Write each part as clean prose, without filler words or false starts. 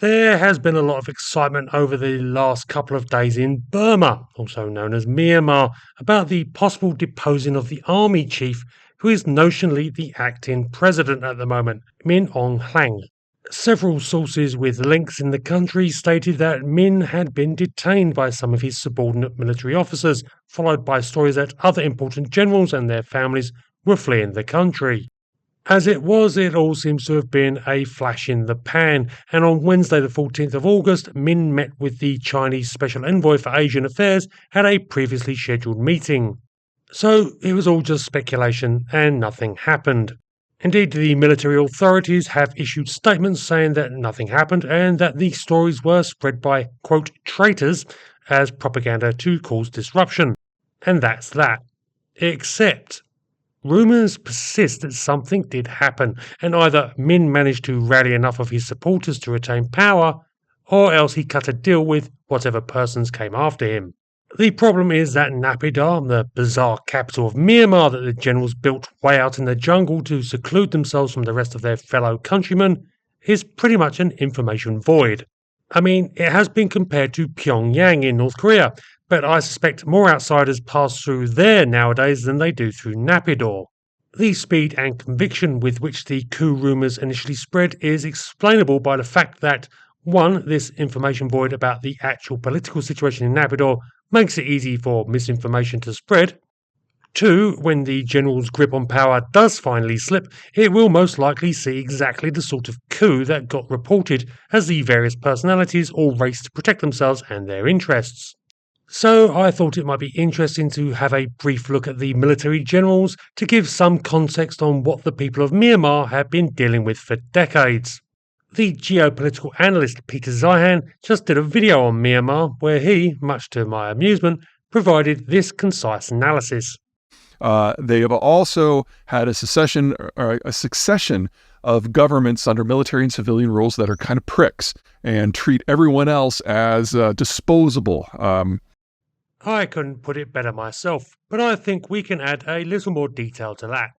There has been a lot of excitement over the last couple of days in Burma, also known as Myanmar, about the possible deposing of the army chief, who is notionally the acting president at the moment, Min Aung Hlaing. Several sources with links in the country stated that Min had been detained by some of his subordinate military officers, followed by stories that other important generals and their families were fleeing the country. As it was, it all seems to have been a flash in the pan, and on Wednesday, the 14th of August, Min met with the Chinese Special Envoy for Asian Affairs at a previously scheduled meeting. So it was all just speculation, and nothing happened. Indeed, the military authorities have issued statements saying that nothing happened and that the stories were spread by, quote, traitors as propaganda to cause disruption. And that's that. Except rumours persist that something did happen, and either Min managed to rally enough of his supporters to retain power, or else he cut a deal with whatever persons came after him. The problem is that Naypyidaw, the bizarre capital of Myanmar that the generals built way out in the jungle to seclude themselves from the rest of their fellow countrymen, is pretty much an information void. I mean, it has been compared to Pyongyang in North Korea, but I suspect more outsiders pass through there nowadays than they do through Naypyidaw. The speed and conviction with which the coup rumours initially spread is explainable by the fact that, one, this information void about the actual political situation in Naypyidaw makes it easy for misinformation to spread. Two, when the general's grip on power does finally slip, it will most likely see exactly the sort of coup that got reported as the various personalities all race to protect themselves and their interests. So I thought it might be interesting to have a brief look at the military generals to give some context on what the people of Myanmar have been dealing with for decades. The geopolitical analyst Peter Zihan just did a video on Myanmar where he, much to my amusement, provided this concise analysis. They have also had a succession of governments under military and civilian rules that are kind of pricks and treat everyone else as disposable. I couldn't put it better myself, but I think we can add a little more detail to that.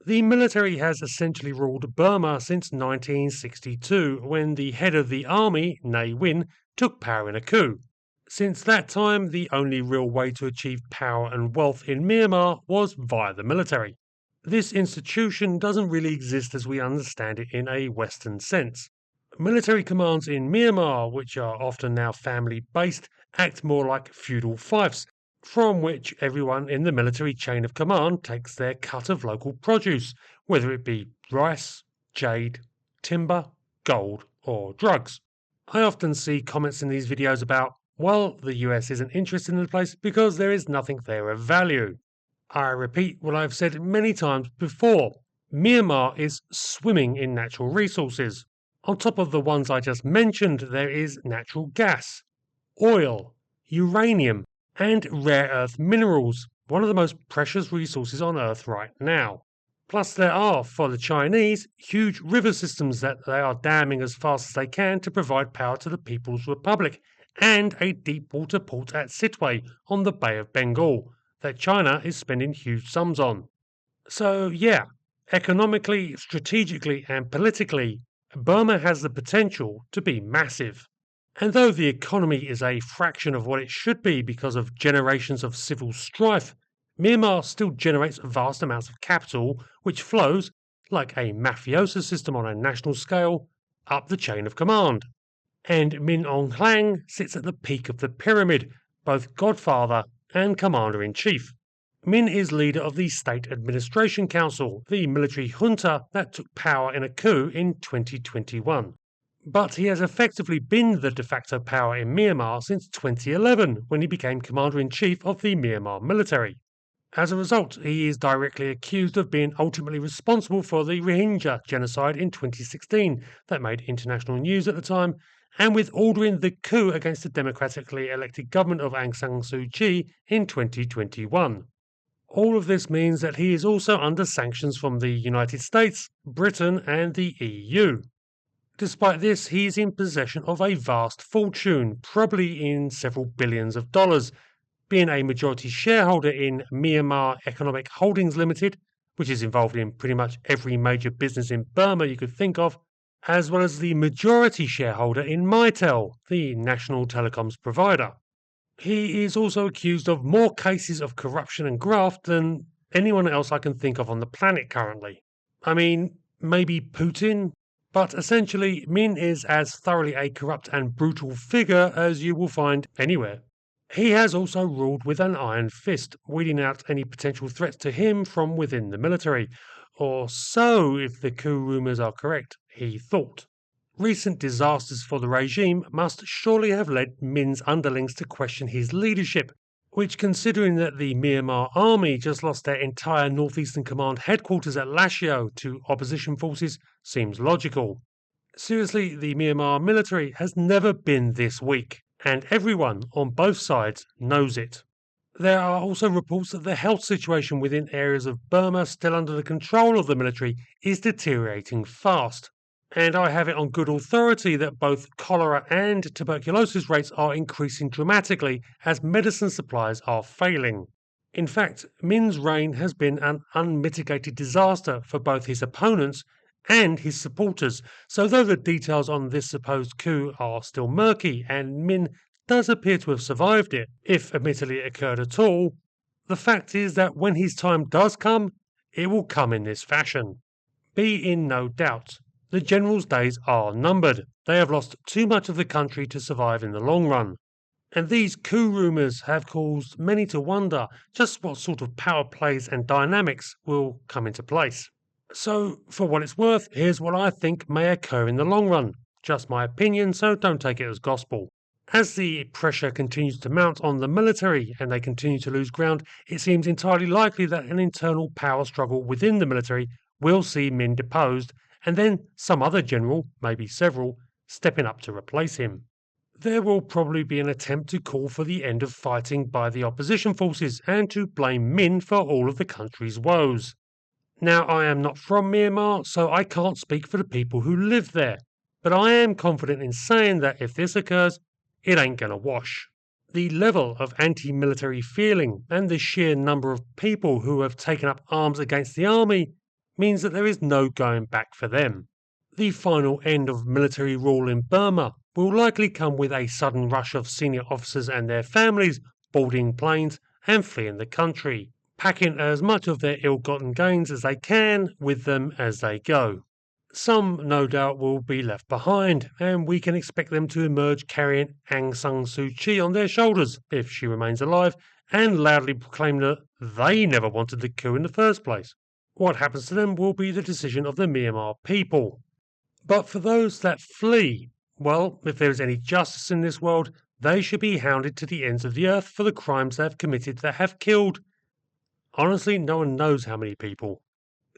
The military has essentially ruled Burma since 1962, when the head of the army, Ne Win, took power in a coup. Since that time, the only real way to achieve power and wealth in Myanmar was via the military. This institution doesn't really exist as we understand it in a Western sense. Military commands in Myanmar, which are often now family based, act more like feudal fiefs, from which everyone in the military chain of command takes their cut of local produce, whether it be rice, jade, timber, gold, or drugs. I often see comments in these videos about, well, the US isn't interested in the place because there is nothing there of value. I repeat what I've said many times before. Myanmar is swimming in natural resources. On top of the ones I just mentioned, there is natural gas, oil, uranium, and rare earth minerals, one of the most precious resources on Earth right now. Plus, there are, for the Chinese, huge river systems that they are damming as fast as they can to provide power to the People's Republic, and a deep water port at Sittwe on the Bay of Bengal that China is spending huge sums on. So, yeah, economically, strategically, and politically, Burma has the potential to be massive. And though the economy is a fraction of what it should be because of generations of civil strife, Myanmar still generates vast amounts of capital which flows, like a mafioso system on a national scale, up the chain of command. And Min Aung Hlaing sits at the peak of the pyramid, both godfather and commander-in-chief. Min is leader of the State Administration Council, the military junta that took power in a coup in 2021. But he has effectively been the de facto power in Myanmar since 2011, when he became commander-in-chief of the Myanmar military. As a result, he is directly accused of being ultimately responsible for the Rohingya genocide in 2016 that made international news at the time, and with ordering the coup against the democratically elected government of Aung San Suu Kyi in 2021. All of this means that he is also under sanctions from the United States, Britain, and the EU. Despite this, he is in possession of a vast fortune, probably in several billions of dollars, being a majority shareholder in Myanmar Economic Holdings Limited, which is involved in pretty much every major business in Burma you could think of, as well as the majority shareholder in Mytel, the national telecoms provider. He is also accused of more cases of corruption and graft than anyone else I can think of on the planet currently. I mean, maybe Putin, but essentially, Min is as thoroughly a corrupt and brutal figure as you will find anywhere. He has also ruled with an iron fist, weeding out any potential threats to him from within the military. Or so, if the coup rumours are correct, he thought. Recent disasters for the regime must surely have led Min's underlings to question his leadership, which, considering that the Myanmar army just lost their entire Northeastern Command headquarters at Lashio to opposition forces, seems logical. Seriously, the Myanmar military has never been this weak, and everyone on both sides knows it. There are also reports that the health situation within areas of Burma still under the control of the military is deteriorating fast. And I have it on good authority that both cholera and tuberculosis rates are increasing dramatically as medicine supplies are failing. In fact, Min's reign has been an unmitigated disaster for both his opponents and his supporters. So, though the details on this supposed coup are still murky and Min does appear to have survived it, if admittedly it occurred at all, the fact is that when his time does come, it will come in this fashion. Be in no doubt, the general's days are numbered. They have lost too much of the country to survive in the long run. And these coup rumours have caused many to wonder just what sort of power plays and dynamics will come into place. So, for what it's worth, here's what I think may occur in the long run. Just my opinion, so don't take it as gospel. As the pressure continues to mount on the military and they continue to lose ground, it seems entirely likely that an internal power struggle within the military will see Min deposed, and then some other general, maybe several, stepping up to replace him. There will probably be an attempt to call for the end of fighting by the opposition forces and to blame Min for all of the country's woes. Now, I am not from Myanmar, so I can't speak for the people who live there, but I am confident in saying that if this occurs, it ain't gonna wash. The level of anti military feeling and the sheer number of people who have taken up arms against the army means that there is no going back for them. The final end of military rule in Burma will likely come with a sudden rush of senior officers and their families boarding planes and fleeing the country, packing as much of their ill-gotten gains as they can with them as they go. Some, no doubt, will be left behind, and we can expect them to emerge carrying Aung San Suu Kyi on their shoulders, if she remains alive, and loudly proclaim that they never wanted the coup in the first place. What happens to them will be the decision of the Myanmar people. But for those that flee, well, if there is any justice in this world, they should be hounded to the ends of the earth for the crimes they have committed that have killed. Honestly, no one knows how many people.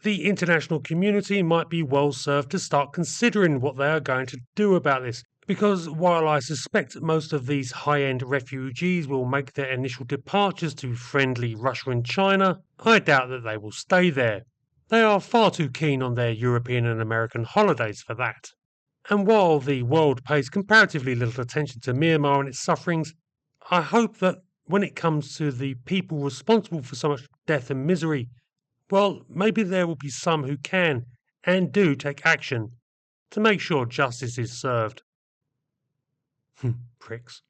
The international community might be well served to start considering what they are going to do about this, because while I suspect most of these high-end refugees will make their initial departures to friendly Russia and China, I doubt that they will stay there. They are far too keen on their European and American holidays for that. And while the world pays comparatively little attention to Myanmar and its sufferings, I hope that when it comes to the people responsible for so much death and misery, well, maybe there will be some who can and do take action to make sure justice is served. Pricks.